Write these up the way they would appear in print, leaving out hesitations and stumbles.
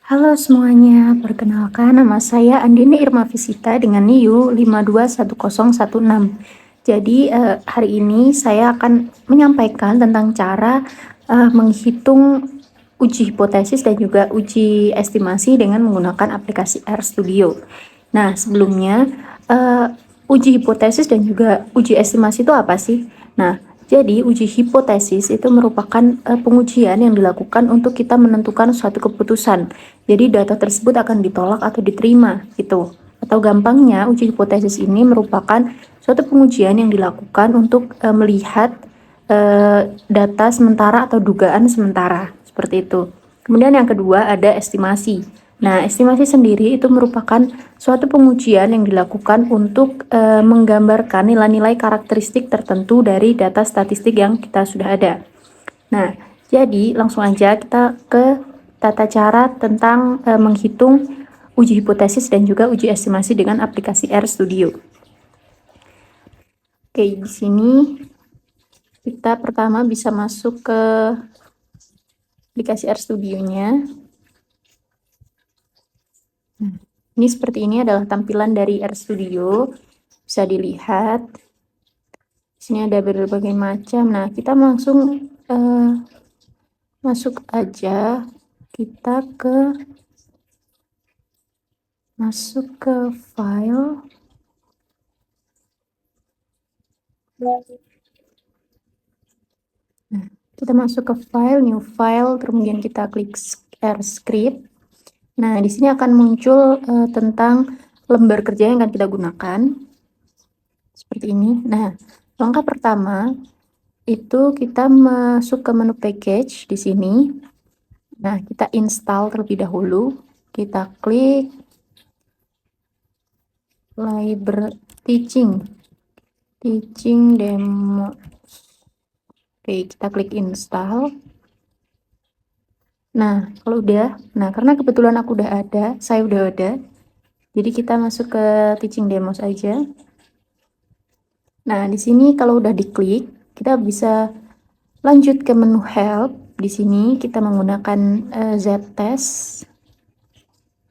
Halo semuanya, perkenalkan nama saya Andini Irma Visita dengan NIU 521016. Jadi hari ini saya akan menyampaikan tentang cara menghitung uji hipotesis dan juga uji estimasi dengan menggunakan aplikasi RStudio. Nah, sebelumnya uji hipotesis dan juga uji estimasi itu apa sih? Nah, jadi uji hipotesis itu merupakan pengujian yang dilakukan untuk kita menentukan suatu keputusan. Jadi data tersebut akan ditolak atau diterima gitu. Atau gampangnya uji hipotesis ini merupakan suatu pengujian yang dilakukan untuk melihat data sementara atau dugaan sementara seperti itu. Kemudian yang kedua ada estimasi. Nah, estimasi sendiri itu merupakan suatu pengujian yang dilakukan untuk menggambarkan nilai-nilai karakteristik tertentu dari data statistik yang kita sudah ada. Nah, jadi langsung aja kita ke tata cara tentang menghitung uji hipotesis dan juga uji estimasi dengan aplikasi RStudio. Oke, di sini kita pertama bisa masuk ke aplikasi RStudio-nya. Ini seperti ini adalah tampilan dari RStudio. Bisa dilihat. Di sini ada berbagai macam. Nah, kita langsung masuk aja. Kita masuk ke file. Nah, kita masuk ke file, new file, kemudian kita klik R script. Nah, di sini akan muncul tentang lembar kerja yang akan kita gunakan. Seperti ini. Nah, langkah pertama itu kita masuk ke menu package di sini. Nah, kita install terlebih dahulu. Kita klik library teaching demo. Oke, kita klik install. Nah, kalau udah, karena kebetulan aku udah ada, saya udah ada, jadi kita masuk ke teaching demos aja. Nah, di sini kalau udah diklik, kita bisa lanjut ke menu help. Di sini kita menggunakan Z-test.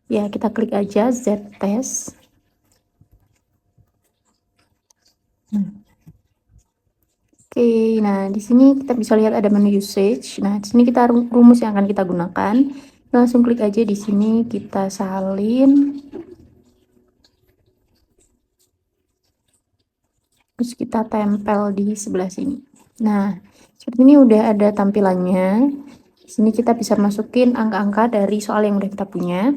Ya, kita klik aja Z-test. Oke, nah di sini kita bisa lihat ada menu usage. Nah, di sini kita rumus yang akan kita gunakan. Langsung klik aja di sini, kita salin. Terus kita tempel di sebelah sini. Nah, seperti ini udah ada tampilannya. Di sini kita bisa masukin angka-angka dari soal yang udah kita punya.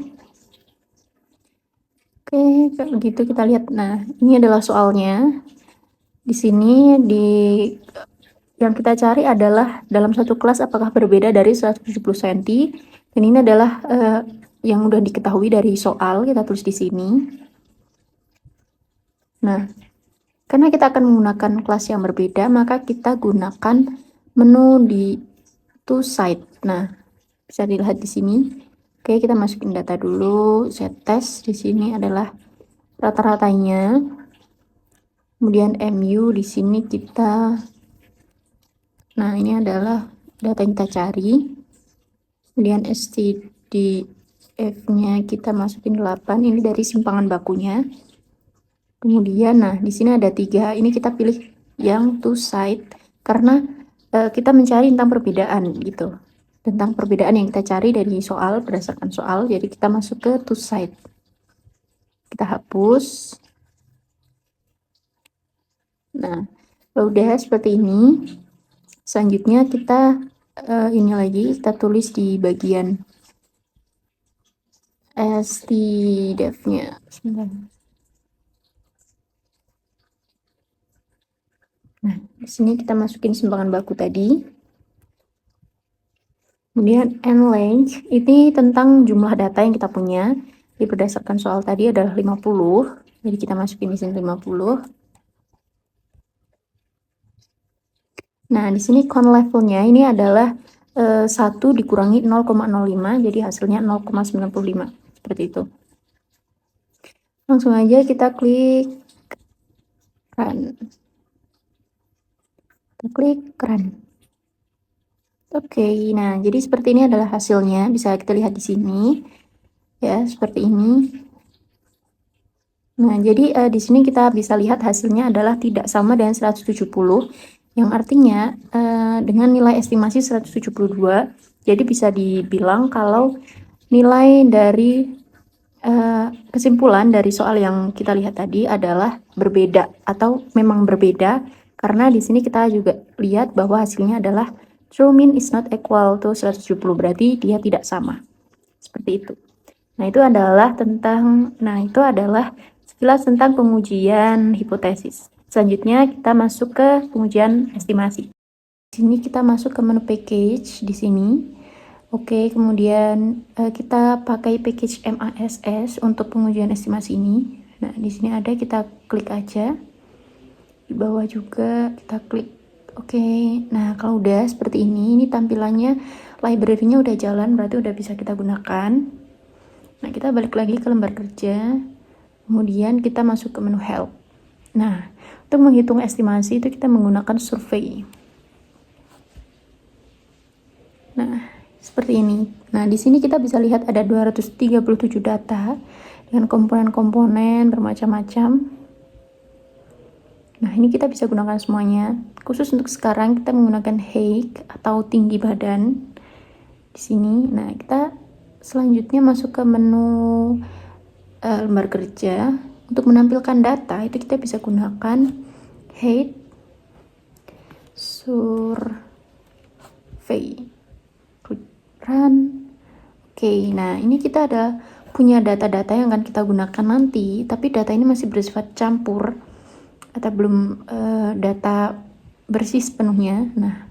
Oke, kayak begitu kita lihat. Nah, ini adalah soalnya. Di sini yang kita cari adalah dalam satu kelas apakah berbeda dari 170 cm. Dan ini adalah yang udah diketahui dari soal, kita tulis di sini. Nah, karena kita akan menggunakan kelas yang berbeda, maka kita gunakan menu di to site. Nah, bisa dilihat di sini. Oke, kita masukin data dulu. Z-test di sini adalah rata-ratanya. Kemudian MU di sini kita, nah ini adalah data yang kita cari. Kemudian STDF-nya kita masukin 8, ini dari simpangan bakunya. Kemudian, nah di sini ada 3, ini kita pilih yang to site karena kita mencari tentang perbedaan gitu. Tentang perbedaan yang kita cari dari soal, berdasarkan soal, jadi kita masuk ke to site. Kita hapus. Nah, udah seperti ini. Selanjutnya kita ini lagi, kita tulis di bagian STDF-nya. Nah, di sini kita masukin simpangan baku tadi. Kemudian end length, ini tentang jumlah data yang kita punya. Jadi berdasarkan soal tadi adalah 50. Jadi kita masukin di sini 50. Nah, di sini count levelnya ini adalah 1 dikurangi 0,05, jadi hasilnya 0,95. Seperti itu. Langsung aja kita klik run. Kita klik run. Oke, nah jadi seperti ini adalah hasilnya. Bisa kita lihat di sini. Ya, seperti ini. Nah, jadi di sini kita bisa lihat hasilnya adalah tidak sama dengan 170, yang artinya dengan nilai estimasi 172, jadi bisa dibilang kalau nilai dari kesimpulan dari soal yang kita lihat tadi adalah berbeda atau memang berbeda, karena di sini kita juga lihat bahwa hasilnya adalah true mean is not equal to 170, berarti dia tidak sama. Seperti itu. Itu adalah sekilas tentang pengujian hipotesis. Selanjutnya kita masuk ke pengujian estimasi. Di sini kita masuk ke menu package di sini. Oke, kemudian kita pakai package MASS untuk pengujian estimasi ini. Nah, di sini ada, kita klik aja. Di bawah juga kita klik. Oke, nah kalau udah seperti ini tampilannya, library-nya udah jalan, berarti udah bisa kita gunakan. Nah, kita balik lagi ke lembar kerja, kemudian kita masuk ke menu help. Nah, untuk menghitung estimasi itu kita menggunakan survei. Nah, seperti ini. Nah, di sini kita bisa lihat ada 237 data dengan komponen-komponen bermacam-macam. Nah, ini kita bisa gunakan semuanya. Khusus untuk sekarang kita menggunakan height atau tinggi badan di sini. Nah, kita selanjutnya masuk ke menu lembar kerja. Untuk menampilkan data itu kita bisa gunakan height survey, run. Oke, nah ini kita ada punya data-data yang akan kita gunakan nanti, tapi data ini masih bersifat campur atau belum data bersih sepenuhnya. Nah,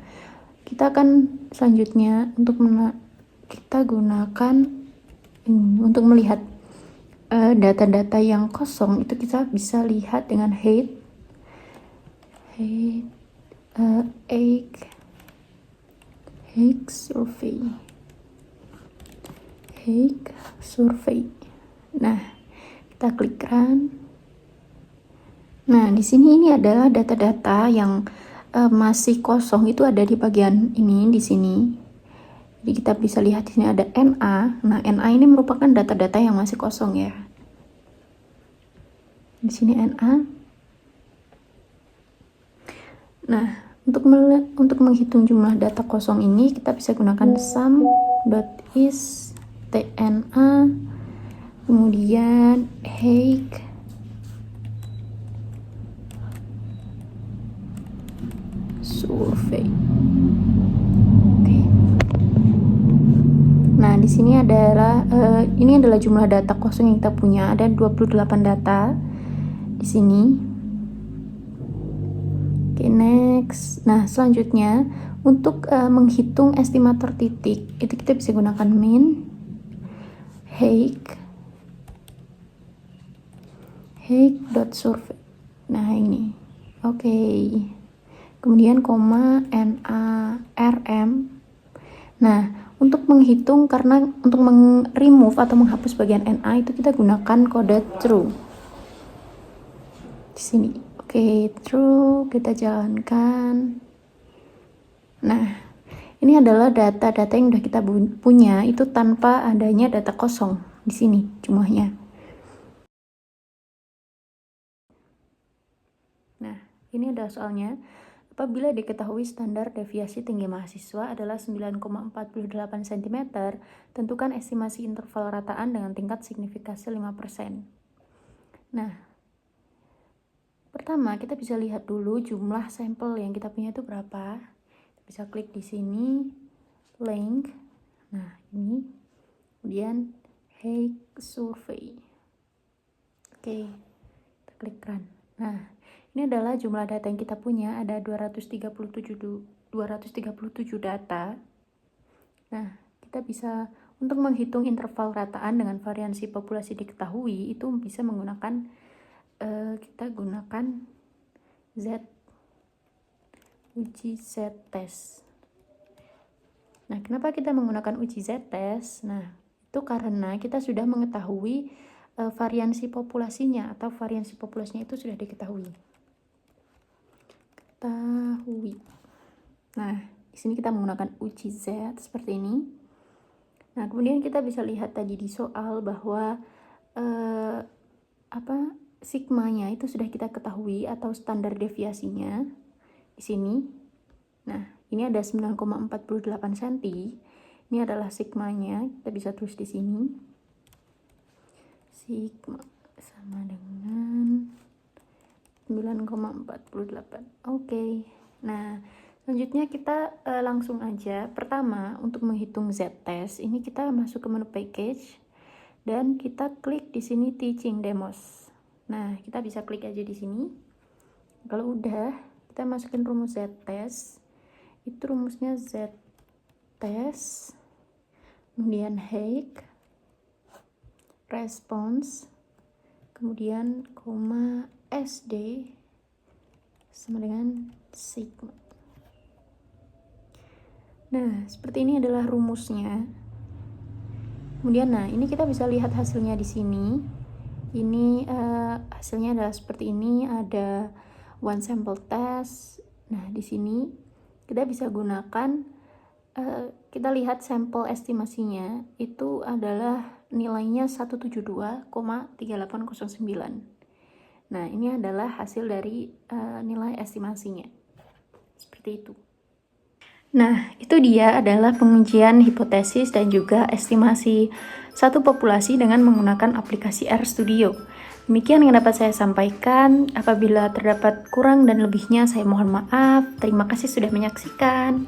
kita akan selanjutnya kita gunakan untuk melihat data-data yang kosong, itu kita bisa lihat dengan height survey. Nah, kita klik run. Nah, di sini ini adalah data-data yang masih kosong, itu ada di bagian ini di sini. Jadi kita bisa lihat di sini ada NA. Nah, NA ini merupakan data-data yang masih kosong ya. Di sini NA. Nah, untuk menghitung jumlah data kosong ini kita bisa gunakan sum.is tna, kemudian height survey. Oke. Nah, di sini ini adalah jumlah data kosong yang kita punya, ada 28 data di sini. Oke, next. Nah, selanjutnya untuk menghitung estimator titik, itu kita bisa gunakan min height.survey. Nah, ini. Oke. Kemudian koma NaRM. Nah, untuk menghitung, karena untuk remove atau menghapus bagian NA itu kita gunakan kode true. Di sini. Oke, true, kita jalankan. Nah, ini adalah data-data yang udah kita punya, itu tanpa adanya data kosong di sini jumlahnya. Nah, ini ada soalnya. Apabila diketahui standar deviasi tinggi mahasiswa adalah 9,48 cm, tentukan estimasi interval rataan dengan tingkat signifikasi 5%. Nah, pertama kita bisa lihat dulu jumlah sampel yang kita punya itu berapa. Bisa klik di sini, link. Nah, ini. Kemudian height survey. Oke, kita klik run. Nah, ini adalah jumlah data yang kita punya, ada 237 data. Nah, kita bisa untuk menghitung interval rataan dengan variansi populasi diketahui, itu bisa menggunakan kita gunakan uji z-test. Nah, kenapa kita menggunakan uji z-test? Nah, itu karena kita sudah mengetahui variansi populasinya, atau variansi populasinya itu sudah diketahui. Nah, di sini kita menggunakan uji Z seperti ini. Nah, kemudian kita bisa lihat tadi di soal bahwa sigmanya itu sudah kita ketahui atau standar deviasinya di sini. Nah, ini ada 9,48 cm. Ini adalah sigmanya. Kita bisa tulis di sini. Sigma sama dengan 9,48. Oke. Nah, selanjutnya kita langsung aja. Pertama, untuk menghitung z-test, ini kita masuk ke menu package dan kita klik di sini teaching demos. Nah, kita bisa klik aja di sini. Kalau udah, kita masukin rumus z-test. Itu rumusnya z-test, kemudian height, response, kemudian koma SD sama dengan sigma. Nah, seperti ini adalah rumusnya. Kemudian, nah ini kita bisa lihat hasilnya di sini. Ini hasilnya adalah seperti ini. Ada one sample test. Nah, di sini kita bisa gunakan. Kita lihat sampel estimasinya itu adalah nilainya 172,3809. Nah, ini adalah hasil dari nilai estimasinya. Seperti itu. Nah, itu dia adalah pengujian hipotesis dan juga estimasi satu populasi dengan menggunakan aplikasi RStudio. Demikian yang dapat saya sampaikan. Apabila terdapat kurang dan lebihnya, saya mohon maaf. Terima kasih sudah menyaksikan.